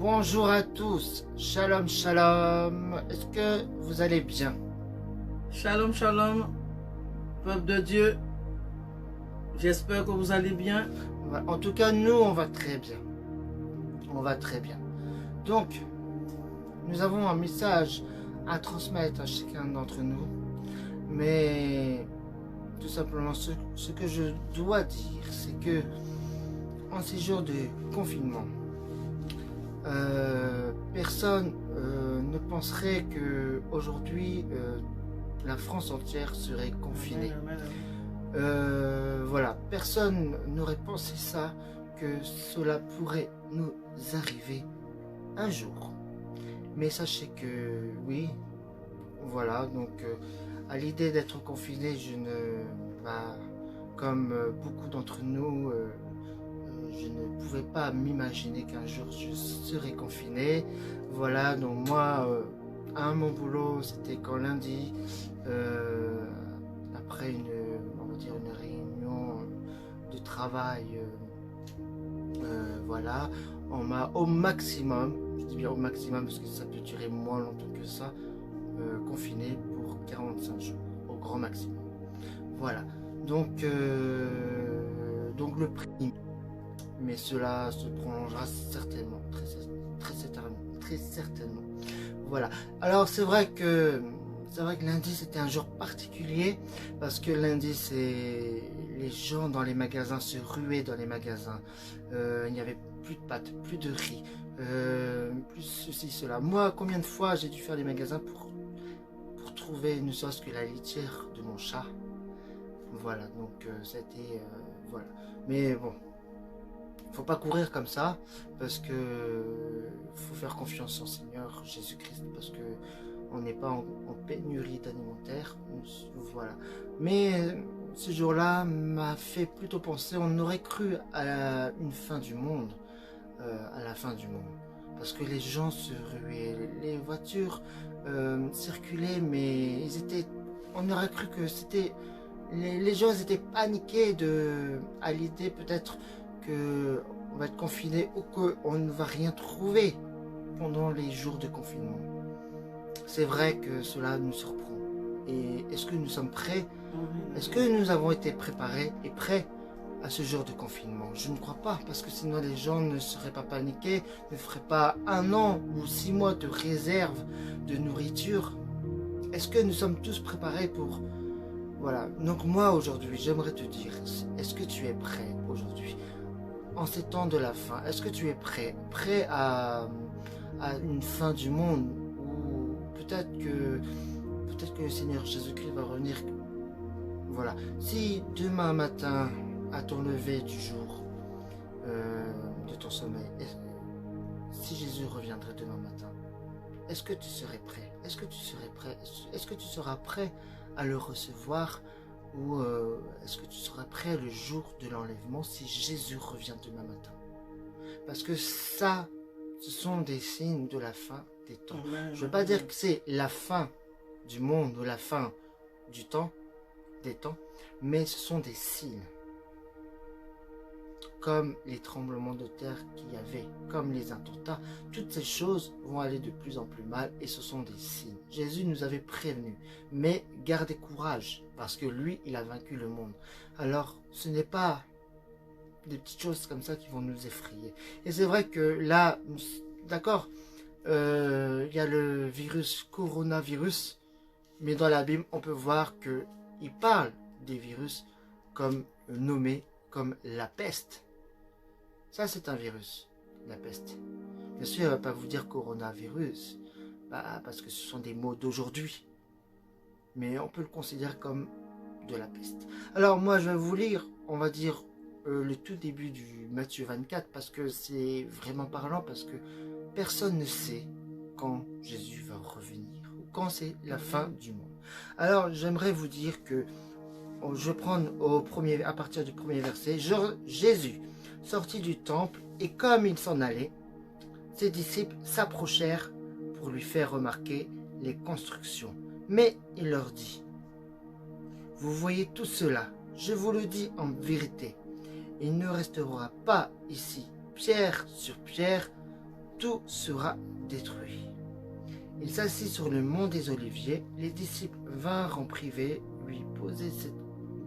Bonjour à tous, shalom shalom, est-ce que vous allez bien? Shalom, shalom, peuple de Dieu. J'espère que vous allez bien. En tout cas, nous, on va très bien. On va très bien. Donc, nous avons un message à transmettre à chacun d'entre nous. Mais, tout simplement, ce que je dois dire, c'est que, en ces jours de confinement, personne ne penserait que aujourd'hui la France entière serait confinée. Voilà, personne n'aurait pensé ça, que cela pourrait nous arriver un jour. Mais sachez que oui, voilà, donc à l'idée d'être confiné, je ne, bah, comme beaucoup d'entre nous, je ne pouvais pas m'imaginer qu'un jour je serais confiné. Voilà, donc moi, à mon boulot, c'était quand lundi, après on va dire une réunion de travail, voilà, on m'a au maximum, je dis bien au maximum parce que ça peut durer moins longtemps que ça, confiné pour 45 jours, au grand maximum. Voilà, donc le prix, mais cela se prolongera certainement, très certainement. Voilà. Alors c'est vrai que lundi c'était un jour particulier parce que lundi c'est les gens dans les magasins se ruaient dans les magasins. Il n'y avait plus de pâtes, plus de riz, plus ceci cela. Moi, combien de fois j'ai dû faire les magasins pour trouver ne serait-ce que la litière de mon chat. Voilà. Donc c'était voilà. Mais bon. Faut pas courir comme ça parce que faut faire confiance au Seigneur Jésus-Christ parce que on n'est pas en pénurie d'alimentaire, voilà. Mais ce jour-là m'a fait plutôt penser, on aurait cru à une fin du monde, à la fin du monde, parce que les gens se ruaient, les voitures circulaient, mais on aurait cru que c'était, les gens étaient paniqués à l'idée peut-être que on va être confiné ou qu'on ne va rien trouver pendant les jours de confinement. C'est vrai que cela nous surprend. Et est-ce que nous sommes prêts? Est-ce que nous avons été préparés et prêts à ce jour de confinement? Je ne crois pas, parce que sinon les gens ne seraient pas paniqués, ne feraient pas 1 an ou 6 mois de réserve de nourriture. Est-ce que nous sommes tous préparés pour... Voilà, donc moi aujourd'hui, j'aimerais te dire, est-ce que tu es prêt aujourd'hui? En ces temps de la fin, est-ce que tu es prêt à une fin du monde ou peut-être que le Seigneur Jésus-Christ va revenir. Voilà. Si demain matin, à ton lever du jour, de ton sommeil, si Jésus reviendrait demain matin, est-ce que tu serais prêt? Est-ce que tu serais prêt? Est-ce que tu seras prêt à le recevoir? Ou est-ce que tu seras prêt le jour de l'enlèvement si Jésus revient demain matin? Parce que ça, ce sont des signes de la fin des temps. Je ne veux pas dire que c'est la fin du monde ou la fin du temps, des temps, mais ce sont des signes. Comme les tremblements de terre qu'il y avait, comme les attentats, toutes ces choses vont aller de plus en plus mal et ce sont des signes. Jésus nous avait prévenus, mais gardez courage parce que lui, il a vaincu le monde. Alors, ce n'est pas des petites choses comme ça qui vont nous effrayer. Et c'est vrai que là, d'accord, il y a le coronavirus, mais dans la Bible, on peut voir qu'il parle des virus comme nommés comme la peste. Ça, c'est un virus, la peste. Bien sûr, elle ne va pas vous dire coronavirus, parce que ce sont des mots d'aujourd'hui. Mais on peut le considérer comme de la peste. Alors moi, je vais vous lire, on va dire, le tout début du Matthieu 24, parce que c'est vraiment parlant, parce que personne ne sait quand Jésus va revenir, ou quand c'est la fin du monde. Alors, j'aimerais vous dire que, je vais prendre à partir du premier verset, Jésus sortit du temple, et comme il s'en allait, ses disciples s'approchèrent pour lui faire remarquer les constructions. Mais il leur dit, « Vous voyez tout cela, je vous le dis en vérité, il ne restera pas ici pierre sur pierre tout sera détruit. Il s'assit sur le mont des Oliviers. Les disciples vinrent en privé lui poser cette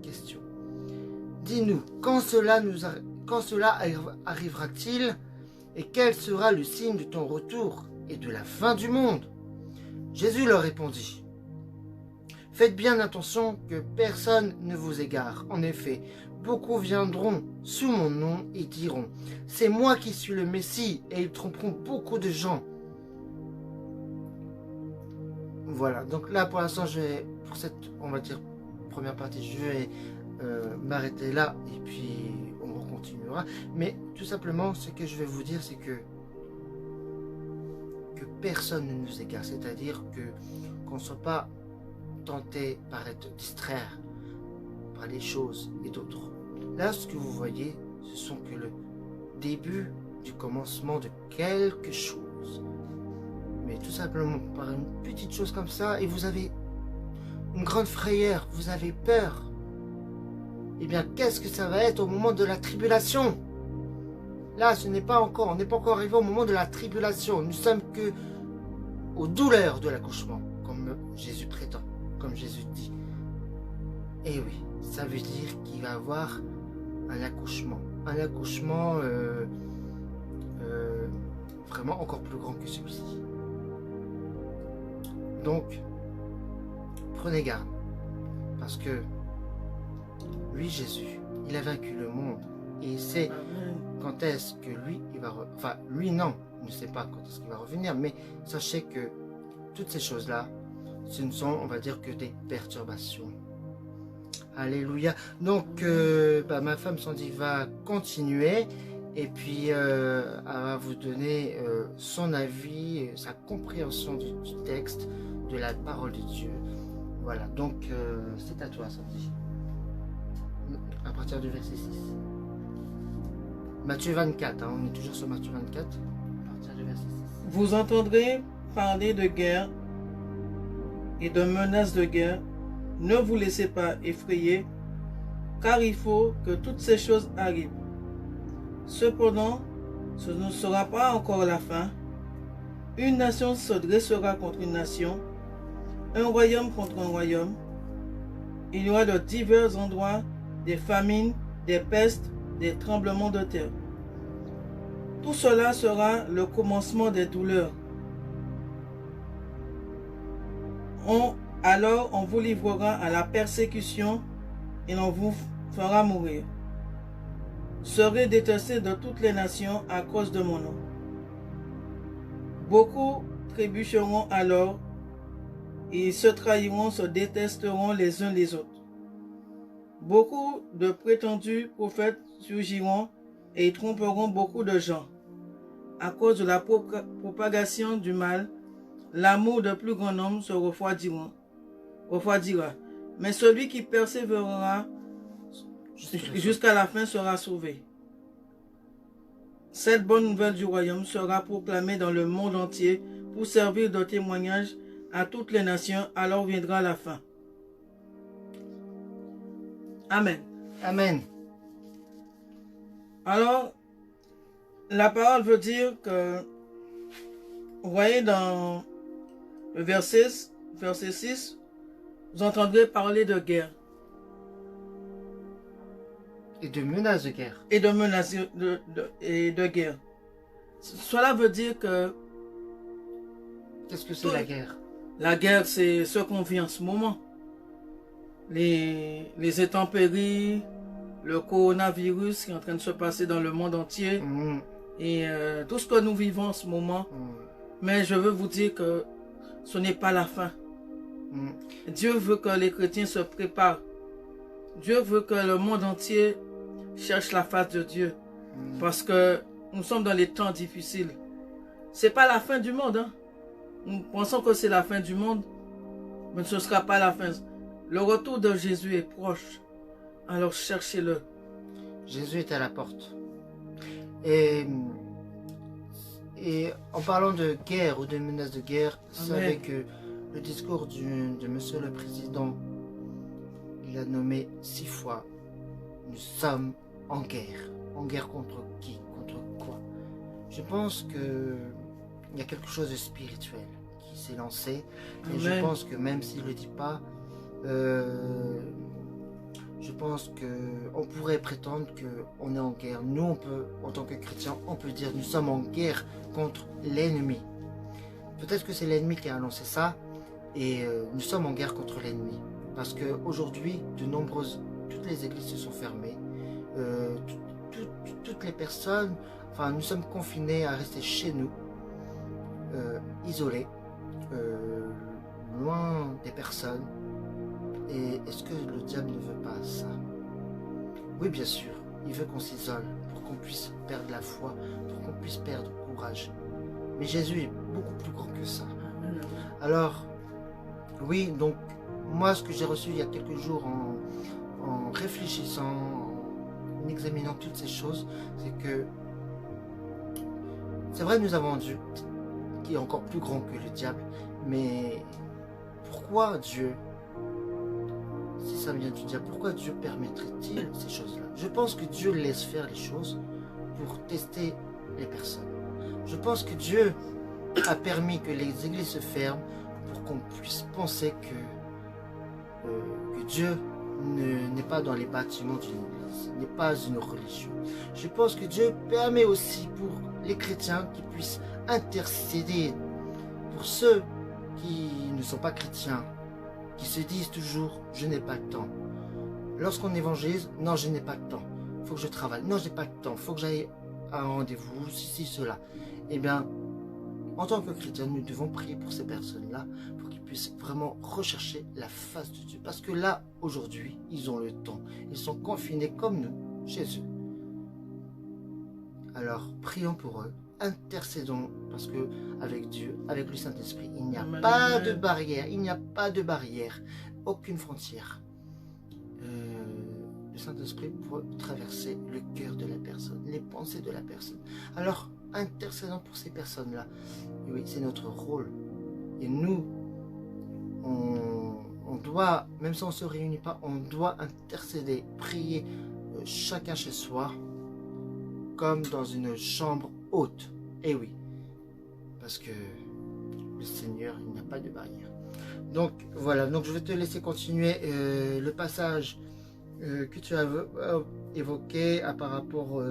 question. Dis-nous, quand cela arrivera-t-il et quel sera le signe de ton retour et de la fin du monde? Jésus leur répondit. Faites bien attention que personne ne vous égare. En effet, beaucoup viendront sous mon nom et diront, c'est moi qui suis le Messie, et ils tromperont beaucoup de gens. Voilà, donc là pour l'instant pour cette, on va dire, première partie, je vais m'arrêter là et puis on continuera. Mais tout simplement, ce que je vais vous dire, c'est que personne ne nous égare, c'est-à-dire qu'on ne soit pas tenté par être distraire par les choses et d'autres. Là, ce que vous voyez, ce sont que le début du commencement de quelque chose. Mais tout simplement par une petite chose comme ça, et vous avez une grande frayeur, vous avez peur. Eh bien, qu'est-ce que ça va être au moment de la tribulation? Là, on n'est pas encore arrivé au moment de la tribulation. Nous sommes que aux douleurs de l'accouchement, comme Jésus prétend, comme Jésus dit. Et oui, ça veut dire qu'il va y avoir un accouchement vraiment encore plus grand que celui-ci. Donc, prenez garde, parce que lui, Jésus, il a vaincu le monde, et il sait quand est-ce que lui, il va... Enfin, lui, non, il ne sait pas quand est-ce qu'il va revenir, mais sachez que toutes ces choses-là, ce ne sont, on va dire, que des perturbations. Alléluia. Donc, ma femme Sandy va continuer, et puis elle va vous donner son avis, sa compréhension du texte, de la parole de Dieu. Voilà, donc c'est à toi, Sandy. À partir du verset 6. Matthieu 24, on est toujours sur Matthieu 24, à partir du verset 6. Vous entendrez parler de guerre et de menaces de guerre. Ne vous laissez pas effrayer, car il faut que toutes ces choses arrivent. Cependant, ce ne sera pas encore la fin. Une nation se dressera contre une nation, un royaume contre un royaume. Il y aura de divers endroits des famines, des pestes, des tremblements de terre. Tout cela sera le commencement des douleurs. Alors on vous livrera à la persécution et on vous fera mourir. Serez détestés de toutes les nations à cause de mon nom. Beaucoup trébucheront alors, et ils se trahiront, se détesteront les uns les autres. Beaucoup de prétendus prophètes surgiront et ils tromperont beaucoup de gens. À cause de la propagation du mal, l'amour de plus grand nombre se refroidira. Mais celui qui persévérera jusqu'à la fin sera sauvé. Cette bonne nouvelle du royaume sera proclamée dans le monde entier pour servir de témoignage à toutes les nations, alors viendra la fin. Amen. Amen. Alors, la parole veut dire que, vous voyez dans le verset 6, vous entendrez parler de guerre. Et de menaces de guerre. Et de menaces de guerre. Cela veut dire que... Qu'est-ce que c'est la guerre? La guerre, c'est ce qu'on vit en ce moment. Les intempéries, le coronavirus qui est en train de se passer dans le monde entier. Et tout ce que nous vivons en ce moment. Mais je veux vous dire que ce n'est pas la fin. Dieu veut que les chrétiens se préparent. Dieu veut que le monde entier cherche la face de Dieu. Parce que nous sommes dans les temps difficiles. C'est pas la fin du monde. Hein? Nous pensons que c'est la fin du monde. Mais ce ne sera pas la fin. Le retour de Jésus est proche. Alors cherchez-le. Jésus est à la porte. Et en parlant de guerre ou de menaces de guerre, vous savez que le discours de Monsieur le Président, il a nommé 6 fois, nous sommes en guerre. En guerre contre qui? Contre quoi? Je pense que il y a quelque chose de spirituel qui s'est lancé. Et Amen. Je pense que même s'il ne le dit pas, je pense qu'on pourrait prétendre qu'on est en guerre. Nous, on peut, en tant que chrétiens, on peut dire nous sommes en guerre contre l'ennemi. Peut-être que c'est l'ennemi qui a annoncé ça, et nous sommes en guerre contre l'ennemi. Parce qu'aujourd'hui, toutes les églises se sont fermées. Toutes les personnes, enfin, nous sommes confinés à rester chez nous, isolés, loin des personnes. Et est-ce que le diable ne veut pas ça? Oui, bien sûr, il veut qu'on s'isole pour qu'on puisse perdre la foi, pour qu'on puisse perdre courage. Mais Jésus est beaucoup plus grand que ça. Alors, oui, donc, moi, ce que j'ai reçu il y a quelques jours en réfléchissant, en examinant toutes ces choses, c'est que c'est vrai, nous avons un Dieu qui est encore plus grand que le diable, mais pourquoi Dieu, si ça vient du diable, pourquoi Dieu permettrait-il ces choses-là? Je pense que Dieu laisse faire les choses pour tester les personnes. Je pense que Dieu a permis que les églises se ferment pour qu'on puisse penser que Dieu n'est pas dans les bâtiments d'une église, n'est pas une religion. Je pense que Dieu permet aussi pour les chrétiens qui puissent intercéder pour ceux qui ne sont pas chrétiens, qui se disent toujours « je n'ai pas le temps ». Lorsqu'on évangélise, « non, je n'ai pas le temps, il faut que je travaille, non, j'ai pas le temps, il faut que j'aille à un rendez-vous, ceci, cela ». Eh bien, en tant que chrétien, nous devons prier pour ces personnes-là, pour qu'ils puissent vraiment rechercher la face de Dieu. Parce que là, aujourd'hui, ils ont le temps. Ils sont confinés comme nous, chez eux. Alors, prions pour eux, intercédons, parce que avec Dieu, avec le Saint-Esprit, il n'y a pas de barrière, il n'y a pas de barrière, aucune frontière. Le Saint-Esprit peut traverser le cœur de la personne, les pensées de la personne. Alors, intercédons pour ces personnes-là. Oui, c'est notre rôle. Et nous, on doit, même si on ne se réunit pas, on doit intercéder, prier, chacun chez soi, comme dans une chambre haute. Et oui, parce que le Seigneur, il n'y a pas de barrière. Donc voilà, donc je vais te laisser continuer le passage que tu as évoqué par rapport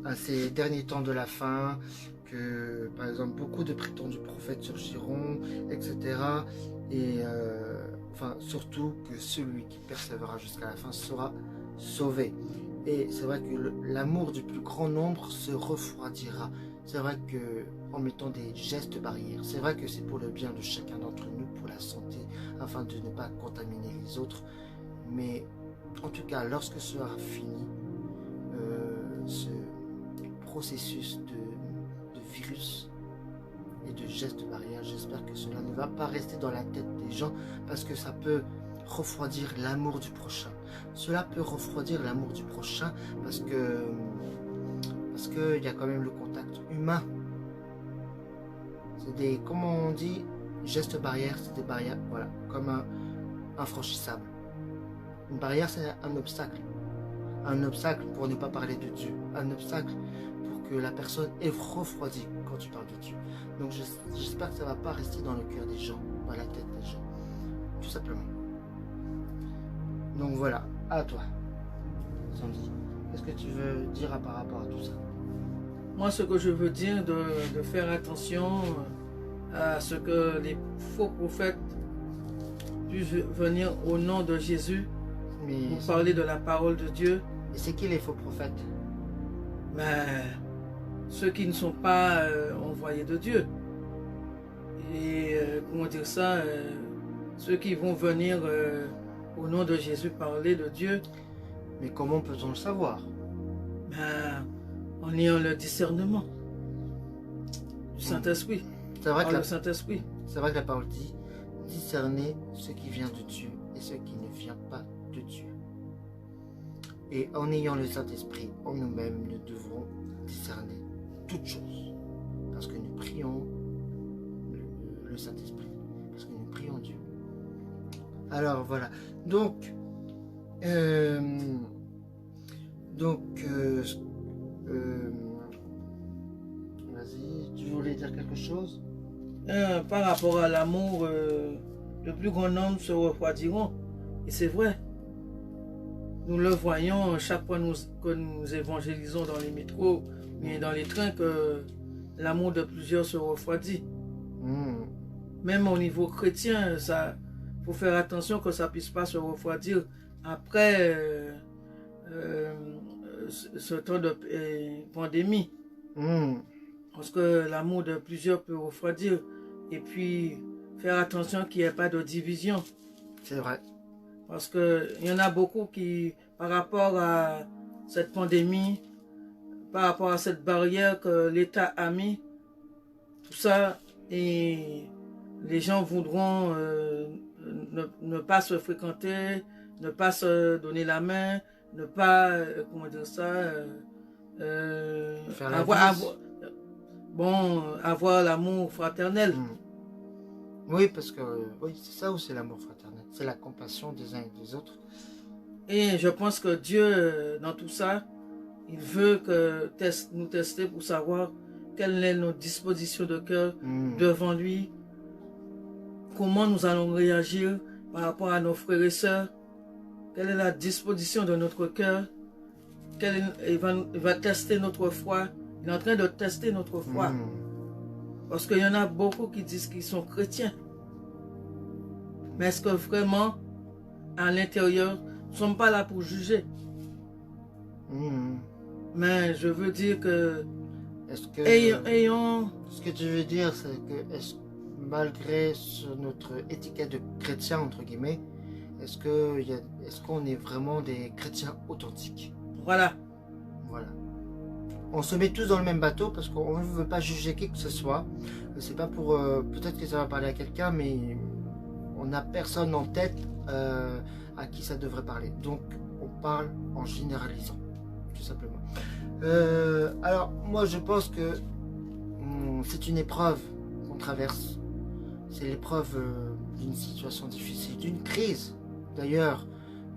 à ces derniers temps de la fin, que par exemple beaucoup de prétendus prophètes surgiront, etc. Et enfin surtout que celui qui persévérera jusqu'à la fin sera sauvé. Et c'est vrai que l'amour du plus grand nombre se refroidira. C'est vrai que en mettant des gestes barrières, c'est vrai que c'est pour le bien de chacun d'entre nous, pour la santé, afin de ne pas contaminer les autres. Mais en tout cas, lorsque ce sera fini, ce processus de virus et de gestes barrières, j'espère que cela ne va pas rester dans la tête des gens, parce que ça peut refroidir l'amour du prochain. Cela peut refroidir l'amour du prochain parce que il y a quand même le contact humain. C'est des, comment on dit, gestes barrières, c'est des barrières, voilà, comme infranchissables. Une barrière, c'est un obstacle. Un obstacle pour ne pas parler de Dieu. Un obstacle pour que la personne est refroidie quand tu parles de Dieu. Donc j'espère que ça ne va pas rester dans le cœur des gens, dans la tête des gens. Tout simplement. Donc voilà, à toi, Sandy. Qu'est-ce que tu veux dire par rapport à tout ça? Moi, ce que je veux dire, de faire attention à ce que les faux prophètes puissent venir au nom de Jésus pour parler de la parole de Dieu. Et c'est qui les faux prophètes? Ben, ceux qui ne sont pas envoyés de Dieu. Et comment dire ça, ceux qui vont venir au nom de Jésus parler de Dieu. Mais comment peut-on le savoir? Ben, en ayant le discernement du Saint-Esprit. C'est vrai, c'est vrai que la parole dit discerner ce qui vient de Dieu et ce qui ne vient pas de Dieu. Et en ayant le Saint-Esprit en nous-mêmes, nous devons discerner toutes choses. Parce que nous prions le Saint-Esprit. Parce que nous prions Dieu. Alors voilà. Donc dire quelque chose? Par rapport à l'amour, le plus grand nombre se refroidiront. Et c'est vrai. Nous le voyons chaque fois que nous évangélisons dans les métros et dans les trains que l'amour de plusieurs se refroidit. Même au niveau chrétien, ça faut faire attention que ça ne puisse pas se refroidir après ce temps de pandémie. Parce que l'amour de plusieurs peut refroidir. Et puis, faire attention qu'il n'y ait pas de division. C'est vrai. Parce qu'il y en a beaucoup qui, par rapport à cette pandémie, par rapport à cette barrière que l'État a mis, tout ça, et les gens voudront ne pas se fréquenter, ne pas se donner la main, ne pas, comment dire ça, avoir l'amour fraternel. Oui, parce que oui, c'est ça aussi l'amour fraternel. C'est la compassion des uns et des autres. Et je pense que Dieu, dans tout ça, il veut que nous tester pour savoir quelle est notre disposition de cœur devant lui, comment nous allons réagir par rapport à nos frères et sœurs, quelle est la disposition de notre cœur, il va tester notre foi. Il est en train de tester notre foi. Parce qu'il y en a beaucoup qui disent qu'ils sont chrétiens. Mais est-ce que vraiment, à l'intérieur, nous ne sommes pas là pour juger? Mais je veux dire que... Ce que tu veux dire, c'est que malgré notre étiquette de chrétien, entre guillemets, est-ce qu'on est vraiment des chrétiens authentiques? Voilà. On se met tous dans le même bateau parce qu'on ne veut pas juger qui que ce soit. C'est pas pour... peut-être que ça va parler à quelqu'un, mais on n'a personne en tête à qui ça devrait parler. Donc, on parle en généralisant, tout simplement. Alors, moi, je pense que c'est une épreuve qu'on traverse. C'est l'épreuve d'une situation difficile, d'une crise. D'ailleurs,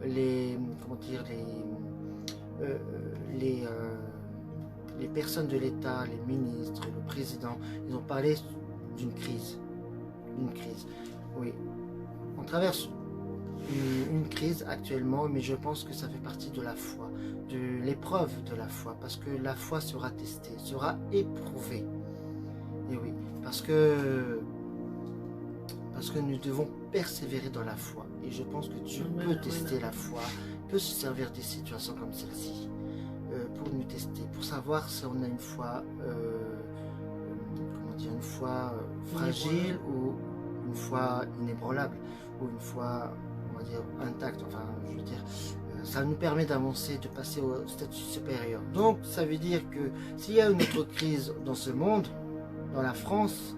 les personnes de l'État, les ministres, le président, ils ont parlé d'une crise. Oui. On traverse une crise actuellement, mais je pense que ça fait partie de la foi, de l'épreuve de la foi, parce que la foi sera testée, sera éprouvée. Et oui, parce que nous devons persévérer dans la foi. Et je pense que Dieu peut tester la foi, peut se servir des situations comme celle-ci pour nous tester, pour savoir si on a une foi, une foi fragile ou une foi inébranlable, ou une foi, on va dire, intacte. Enfin, je veux dire, ça nous permet d'avancer, de passer au statut supérieur. Donc, ça veut dire que s'il y a une autre crise dans ce monde, dans la France,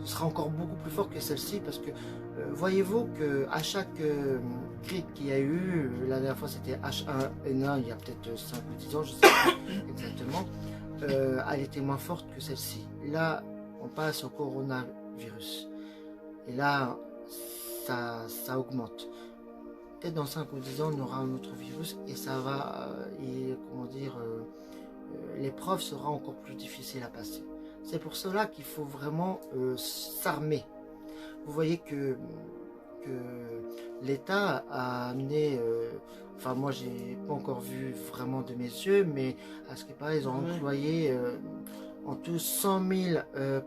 ce sera encore beaucoup plus fort que celle-ci, parce que voyez-vous qu'à chaque crise qu'il y a eu, la dernière fois c'était H1N1, il y a peut-être 5 ou 10 ans, je ne sais pas exactement, elle était moins forte que celle-ci. Là, on passe au coronavirus. Et là, ça augmente. Peut-être dans 5 ou 10 ans, on aura un autre virus et ça va, l'épreuve sera encore plus difficile à passer. C'est pour cela qu'il faut vraiment s'armer. Vous voyez que l'État a amené, enfin moi j'ai pas encore vu vraiment de mes yeux, mais à ce qui paraît ils ont employé en tout 100 000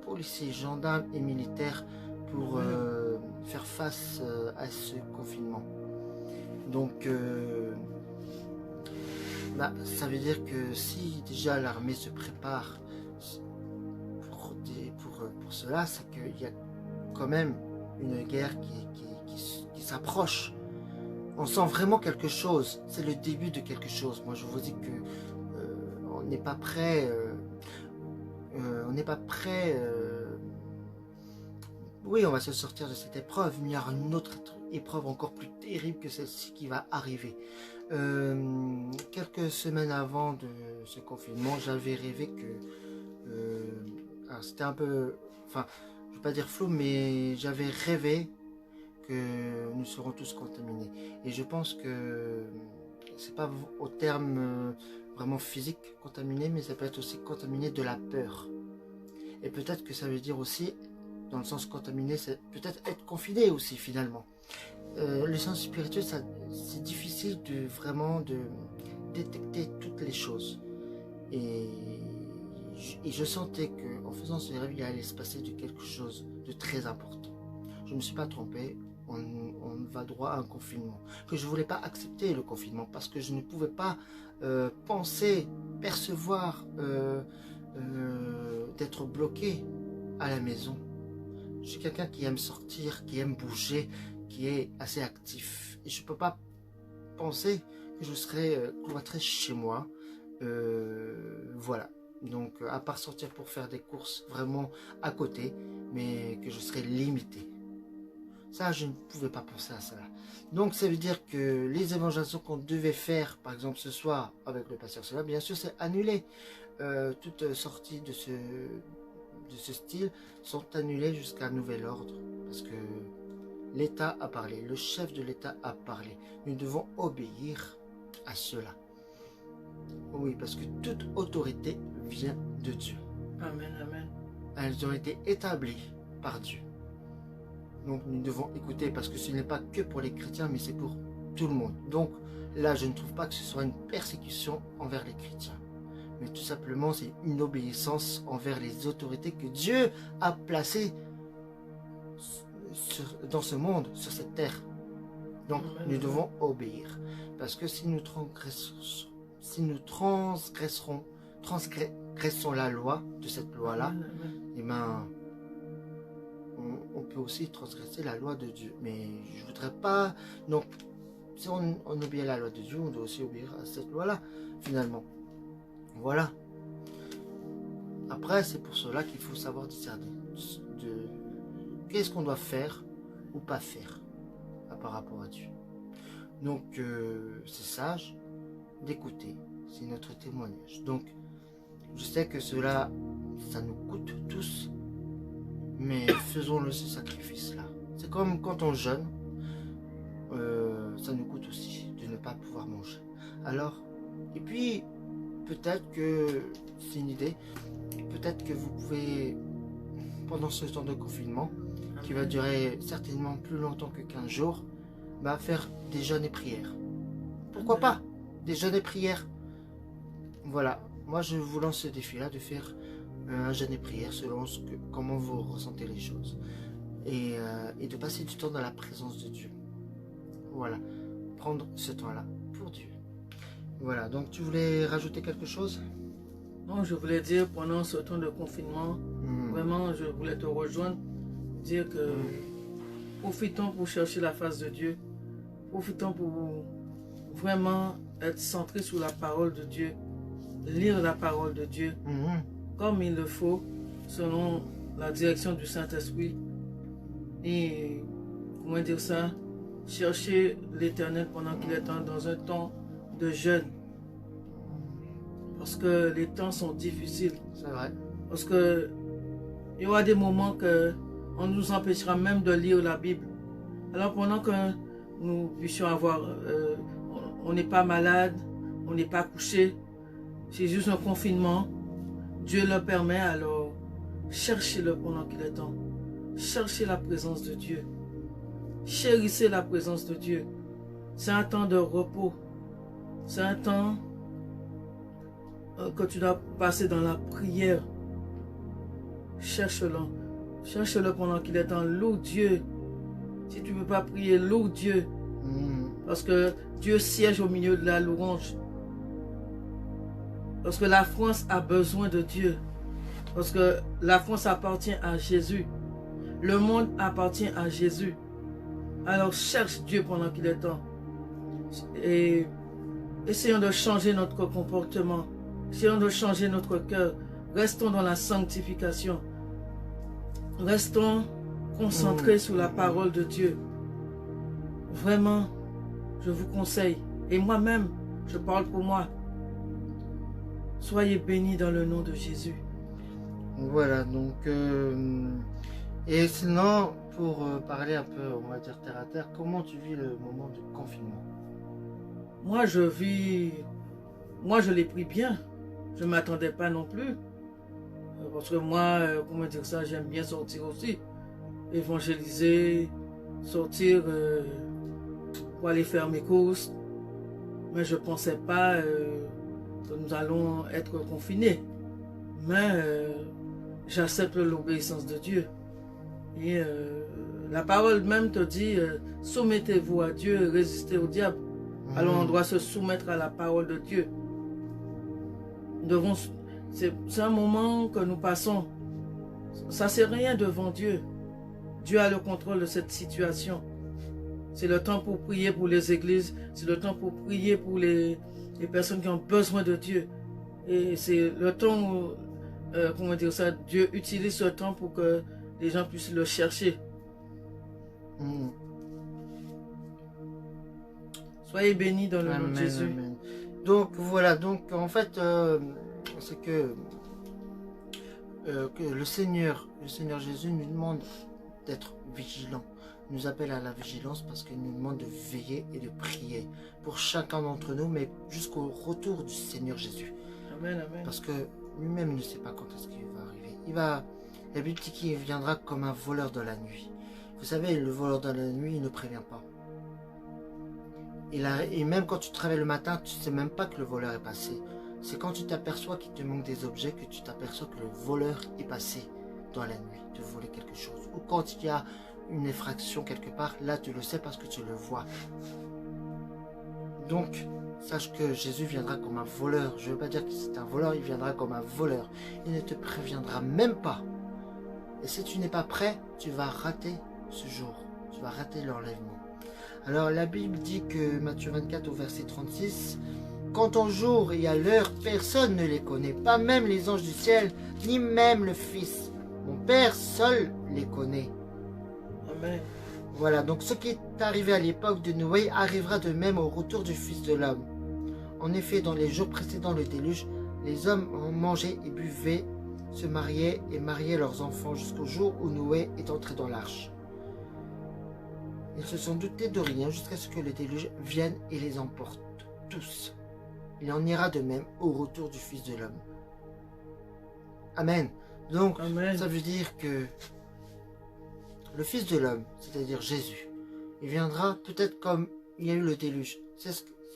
policiers, gendarmes et militaires pour faire face à ce confinement. Donc ça veut dire que si déjà l'armée se prépare pour cela, c'est qu'il y a quand même une guerre qui s'approche. On sent vraiment quelque chose. C'est le début de quelque chose. Moi, je vous dis que on n'est pas prêt. Oui, on va se sortir de cette épreuve, mais il y aura une autre épreuve encore plus terrible que celle-ci qui va arriver. Quelques semaines avant de ce confinement, j'avais rêvé que... c'était un peu... Enfin, je ne veux pas dire flou, mais j'avais rêvé que nous serons tous contaminés. Et je pense que c'est pas au terme vraiment physique contaminé, mais ça peut être aussi contaminé de la peur. Et peut-être que ça veut dire aussi, dans le sens contaminé, c'est peut-être être confiné aussi finalement. Le sens spirituel, c'est difficile de vraiment de détecter toutes les choses. Et je sentais qu'en faisant ce rêve, il allait se passer de quelque chose de très important. Je ne me suis pas trompé, on va droit à un confinement. Que je ne voulais pas accepter le confinement parce que je ne pouvais pas penser, percevoir d'être bloqué à la maison. Je suis quelqu'un qui aime sortir, qui aime bouger, qui est assez actif. Et je ne peux pas penser que je serais cloîtré chez moi. Voilà. Donc, à part sortir pour faire des courses vraiment à côté, mais que je serais limité. Ça, je ne pouvais pas penser à cela. Donc, ça veut dire que les évangélisations qu'on devait faire, par exemple ce soir, avec le pasteur Cela, bien sûr, c'est annulé. Toutes sorties de ce style sont annulées jusqu'à nouvel ordre. Parce que l'État a parlé, le chef de l'État a parlé. Nous devons obéir à cela. Oui, parce que toute autorité vient de Dieu. Amen, amen. Elles ont été établies par Dieu. Donc nous devons écouter parce que ce n'est pas que pour les chrétiens, mais c'est pour tout le monde. Donc là, je ne trouve pas que ce soit une persécution envers les chrétiens. Mais tout simplement, c'est une obéissance envers les autorités que Dieu a placées dans ce monde, sur cette terre. Donc nous devons obéir. Parce que si nous transgressons la loi de cette loi-là, et ben, on peut aussi transgresser la loi de Dieu. Mais je ne voudrais pas... Donc, si on obéit à la loi de Dieu, on doit aussi obéir à cette loi-là, finalement. Voilà. Après, c'est pour cela qu'il faut savoir discerner de qu'est-ce qu'on doit faire ou pas faire par rapport à Dieu. Donc, c'est sage d'écouter. C'est notre témoignage. Donc, je sais que cela, ça nous coûte tous, mais faisons-le ce sacrifice-là. C'est comme quand on jeûne, ça nous coûte aussi de ne pas pouvoir manger. Alors, et puis, peut-être que, c'est une idée, peut-être que vous pouvez, pendant ce temps de confinement, qui va durer certainement plus longtemps que 15 jours, faire des jeûnes et prières. Pourquoi pas? Des jeûnes et prières. Voilà, moi je vous lance ce défi-là de faire un jeûne et prière selon comment vous ressentez les choses. Et de passer du temps dans la présence de Dieu. Voilà, prendre ce temps-là pour Dieu. Voilà, donc tu voulais rajouter quelque chose? Non, je voulais dire pendant ce temps de confinement, vraiment je voulais te rejoindre, dire que profitons pour chercher la face de Dieu. Profitons pour vraiment être centré sur la parole de Dieu, lire la parole de Dieu comme il le faut, selon la direction du Saint-Esprit. Et, comment dire ça, chercher l'Éternel pendant qu'il est dans un temps de jeûne. Parce que les temps sont difficiles. C'est vrai. Parce que il y aura des moments que on nous empêchera même de lire la Bible. Alors pendant que nous puissions avoir, on n'est pas malade, on n'est pas couché, c'est juste un confinement, Dieu le permet, alors cherchez-le pendant qu'il est temps. Cherchez la présence de Dieu. Chérissez la présence de Dieu. C'est un temps de repos. C'est un temps que tu dois passer dans la prière. Cherche-le. Cherche-le pendant qu'il est temps. Loue Dieu. Si tu ne peux pas prier, loue Dieu. Parce que Dieu siège au milieu de la louange. Parce que la France a besoin de Dieu. Parce que la France appartient à Jésus. Le monde appartient à Jésus. Alors cherche Dieu pendant qu'il est temps. Et essayons de changer notre comportement. Essayons de changer notre cœur. Restons dans la sanctification. Restons concentrés sur la parole de Dieu. Vraiment, je vous conseille. Et moi-même, je parle pour moi. Soyez bénis dans le nom de Jésus. Voilà, donc... et sinon, pour parler un peu, on va dire terre à terre, comment tu vis le moment du confinement? Moi, je l'ai pris bien. Je ne m'attendais pas non plus. Parce que moi, comment dire ça, j'aime bien sortir aussi. Évangéliser, sortir pour aller faire mes courses. Mais je ne pensais pas que nous allons être confinés. Mais j'accepte l'obéissance de Dieu. Et la parole même te dit, soumettez-vous à Dieu et résistez au diable. Alors on doit se soumettre à la parole de Dieu. C'est un moment que nous passons. Ça c'est rien devant Dieu. Dieu a le contrôle de cette situation. C'est le temps pour prier pour les églises. C'est le temps pour prier pour les personnes qui ont besoin de Dieu. Et c'est le temps où, comment dire ça, Dieu utilise ce temps pour que les gens puissent le chercher. Soyez bénis dans le nom de Jésus. Amen. Donc voilà, donc en fait, c'est que le Seigneur Jésus nous demande d'être vigilants, nous appelle à la vigilance parce qu'il nous demande de veiller et de prier pour chacun d'entre nous, mais jusqu'au retour du Seigneur Jésus. Amen, amen. Parce que lui-même ne sait pas quand est-ce qu'il va arriver. La Bible dit qu'il viendra comme un voleur de la nuit. Vous savez, le voleur de la nuit, il ne prévient pas. Et même quand tu travailles le matin, tu ne sais même pas que le voleur est passé. C'est quand tu t'aperçois qu'il te manque des objets que tu t'aperçois que le voleur est passé dans la nuit, de voler quelque chose. Ou quand il y a une effraction quelque part, là tu le sais parce que tu le vois. Donc, sache que Jésus viendra comme un voleur. Je ne veux pas dire que c'est un voleur, il viendra comme un voleur. Il ne te préviendra même pas. Et si tu n'es pas prêt, tu vas rater ce jour. Tu vas rater l'enlèvement. Alors la Bible dit que Matthieu 24 au verset 36, « Quant au jour et à l'heure, personne ne les connaît, pas même les anges du ciel, ni même le Fils. Mon Père seul les connaît. » Amen. Voilà, donc ce qui est arrivé à l'époque de Noé arrivera de même au retour du Fils de l'homme. En effet, dans les jours précédant le déluge, les hommes ont mangé et buvaient, se mariaient et mariaient leurs enfants jusqu'au jour où Noé est entré dans l'arche. Ils se sont doutés de rien jusqu'à ce que le déluge vienne et les emporte tous. Il en ira de même au retour du Fils de l'homme. Amen. Donc, Amen. Ça veut dire que le Fils de l'homme, c'est-à-dire Jésus, il viendra peut-être comme il y a eu le déluge.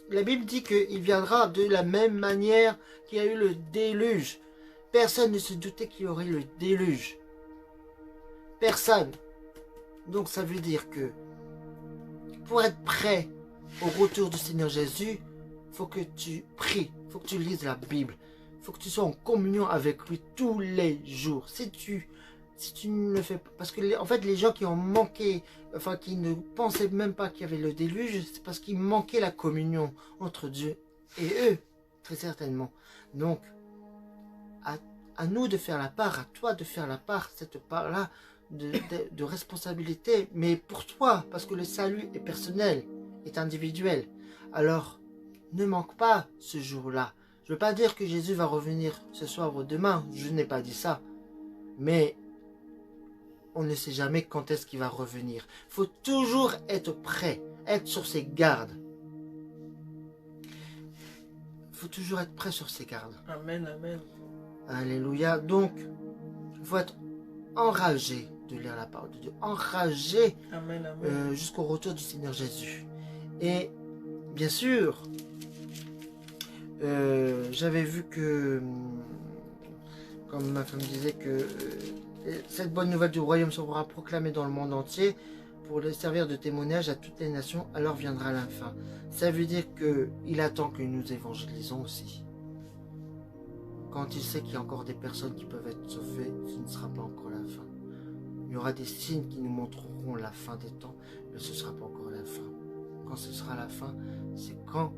La Bible dit qu'il viendra de la même manière qu'il y a eu le déluge. Personne ne se doutait qu'il y aurait le déluge. Personne. Donc ça veut dire que pour être prêt au retour du Seigneur Jésus, il faut que tu pries, il faut que tu lises la Bible, il faut que tu sois en communion avec lui tous les jours. Si tu ne le fais pas, parce que en fait les gens qui ont manqué, enfin qui ne pensaient même pas qu'il y avait le déluge, c'est parce qu'ils manquaient la communion entre Dieu et eux, très certainement. Donc, à nous de faire la part, à toi de faire la part, cette part-là de responsabilité, mais pour toi, parce que le salut est personnel, est individuel. Alors, ne manque pas ce jour-là. Je ne veux pas dire que Jésus va revenir ce soir ou demain, je n'ai pas dit ça. Mais on ne sait jamais quand est-ce qu'il va revenir. Il faut toujours être prêt, être sur ses gardes. Il faut toujours être prêt sur ses gardes. Amen, amen. Alléluia. Donc, il faut être enragé de lire la parole de Dieu. Enragé jusqu'au retour du Seigneur Jésus. Et bien sûr, j'avais vu que, comme ma femme disait, que cette bonne nouvelle du royaume sera proclamée dans le monde entier pour le servir de témoignage à toutes les nations, alors viendra la fin. Ça veut dire qu'il attend que nous évangélisons aussi. Quand il sait qu'il y a encore des personnes qui peuvent être sauvées, ce ne sera pas encore la fin. Il y aura des signes qui nous montreront la fin des temps, mais ce ne sera pas encore la fin. Quand ce sera la fin, c'est quand